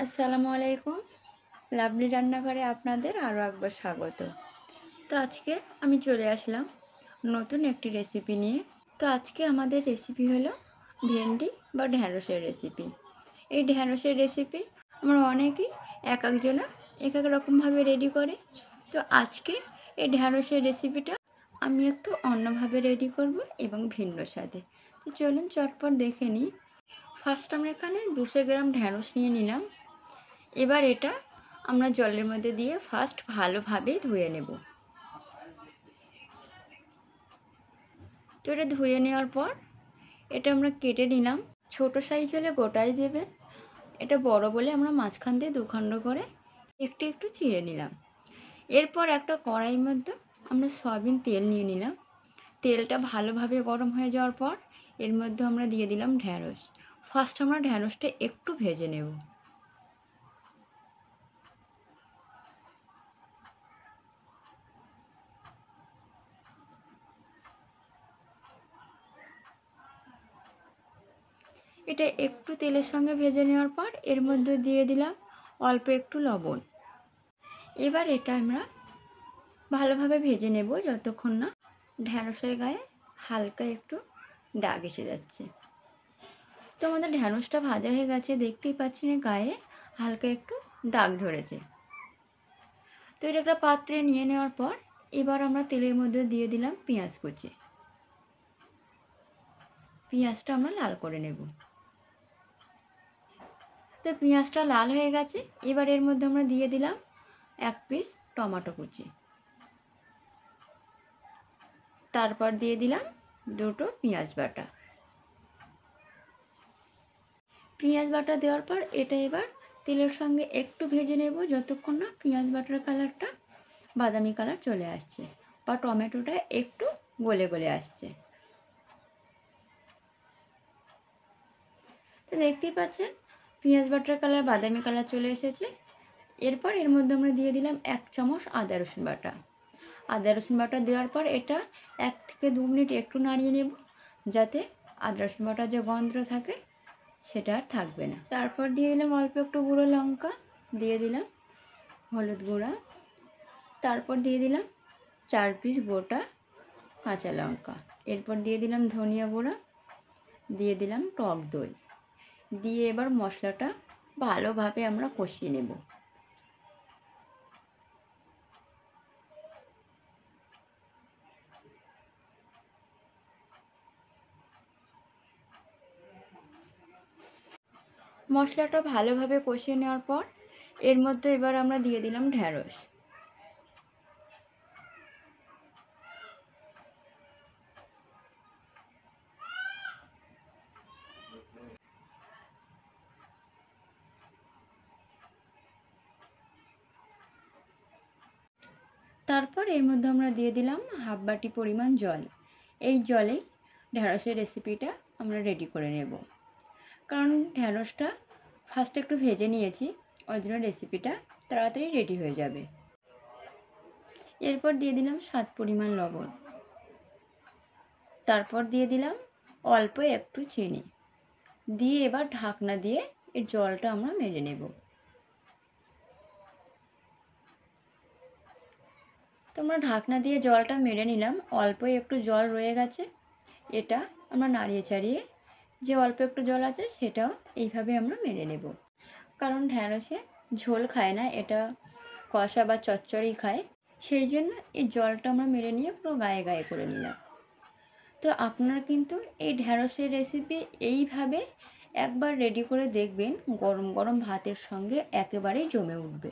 আসসালামু আলাইকুম। লাভলি রান্নাঘরে আপনাদের আরও একবার স্বাগত। তো আজকে আমি চলে আসলাম নতুন একটি রেসিপি নিয়ে। তো আজকে আমাদের রেসিপি হলো ভেন্ডি বা ঢ্যাঁড়সের রেসিপি। এই ঢ্যাঁড়সের রেসিপি আমরা অনেকেই এক একজনা এক এক রকমভাবে রেডি করে। তো আজকে এই ঢ্যাঁড়সের রেসিপিটা আমি একটু অন্যভাবে রেডি করব এবং ভিন্ন স্বাদে। তো চলুন চটপট দেখে নিই। ফার্স্ট আমরা এখানে 200 গ্রাম ঢ্যাঁড়স নিয়ে নিলাম। এবার এটা আমরা জলের মধ্যে দিয়ে ফার্স্ট ভালোভাবে ধুয়ে নেব। তো এটা ধুয়ে নেওয়ার পর এটা আমরা কেটে নিলাম। ছোট সাইজ হলে গোটাই দেবেন, এটা বড় বলে আমরা মাঝখান দিয়ে দুখণ্ড করে একটু একটু চিড়ে নিলাম। এরপর একটা কড়াইয়ের মধ্যে আমরা সয়াবিন তেল নিয়ে নিলাম। তেলটা ভালোভাবে গরম হয়ে যাওয়ার পর এর মধ্যে আমরা দিয়ে দিলাম ঢ্যাঁড়স। ফার্স্ট আমরা ঢ্যাঁড়সটা একটু ভেজে নেব। এটা একটু তেলের সঙ্গে ভেজে নেওয়ার পর এর মধ্যে দিয়ে দিলাম অল্প একটু লবণ। এবার এটা আমরা ভালোভাবে ভেজে নেব যতক্ষণ না ঢ্যাঁড়সের গায়ে হালকা একটু দাগ এসে যাচ্ছে। তো আমাদের ঢ্যাঁড়সটা ভাজা হয়ে গেছে, দেখতেই পাচ্ছি না গায়ে হালকা একটু দাগ ধরেছে। তো এটা একটা পাত্রে নিয়ে নেওয়ার পর এবার আমরা তেলের মধ্যে দিয়ে দিলাম পেঁয়াজ কুচি। পেঁয়াজটা আমরা লাল করে নেব। তো পেঁয়াজটা লাল হয়ে গেছে, এবার এর মধ্যে আমরা দিয়ে দিলাম 1 পিস টমেটো কুচি। তারপর দিয়ে দিলাম 2টো পেঁয়াজ বাটা। পেঁয়াজ বাটা দেওয়ার পর এটা এবার তেলের সঙ্গে একটু ভেজে নেব যতক্ষণ না পেঁয়াজ বাটার কালারটা বাদামি কালার চলে আসছে বা টমেটোটা একটু গলে গলে আসছে। তো দেখতেই পাচ্ছেন পেঁয়াজ বাটার কালার বাদামি কালার চলে এসেছে। এরপর এর মধ্যে আমরা দিয়ে দিলাম 1 চামচ আদা রসুন বাটা। আদা রসুন বাটা দেওয়ার পর এটা 1 থেকে 2 মিনিট একটু নাড়িয়ে নেব যাতে আদা রসুন বাটার যে গন্ধ থাকে সেটা আর থাকবে না। তারপর দিয়ে দিলাম অল্প একটু গুঁড়ো লঙ্কা, দিয়ে দিলাম হলুদ গুঁড়া, তারপর দিয়ে দিলাম 4 পিস গোটা কাঁচা লঙ্কা, এরপর দিয়ে দিলাম ধনিয়া গুঁড়া, দিয়ে দিলাম টক দই, দিয়ে এবার মশলাটা ভালোভাবে আমরা কষিয়ে নেব। মশলাটা ভালোভাবে কষিয়ে নেওয়ার পর এর মধ্যে এবার আমরা দিয়ে দিলাম ঢ্যাঁড়স। তারপর এর মধ্যে আমরা দিয়ে দিলাম হাফ বাটি পরিমাণ জল। এই জলেই ঢ্যাঁড়সের রেসিপিটা আমরা রেডি করে নেব, কারণ ঢ্যাঁড়সটা ফার্স্ট একটু ভেজে নিয়েছি, ওই জন্য রেসিপিটা তাড়াতাড়ি রেডি হয়ে যাবে। এরপর দিয়ে দিলাম স্বাদ পরিমাণ লবণ, তারপর দিয়ে দিলাম অল্প একটু চিনি, দিয়ে এবার ঢাকনা দিয়ে এর জলটা আমরা মেরে নেব। তোমরা ঢাকনা দিয়ে জলটা মেরে নিলাম, অল্প একটু জল রয়ে গেছে, এটা আমরা নাড়িয়ে চাড়িয়ে যে অল্প একটু জল আছে সেটাও এইভাবে আমরা মেরে নেব, কারণ ঢ্যাঁড়সে ঝোল খায় না, এটা কষা বা চচ্চড়ি খায়, সেই জন্য এই জলটা আমরা মেরে নিয়ে পুরো গায়ে গায়ে করে নিলাম। তো আপনারা কিন্তু এই ঢ্যাঁড়সের রেসিপি এইভাবে একবার রেডি করে দেখবেন, গরম গরম ভাতের সঙ্গে একেবারেই জমে উঠবে।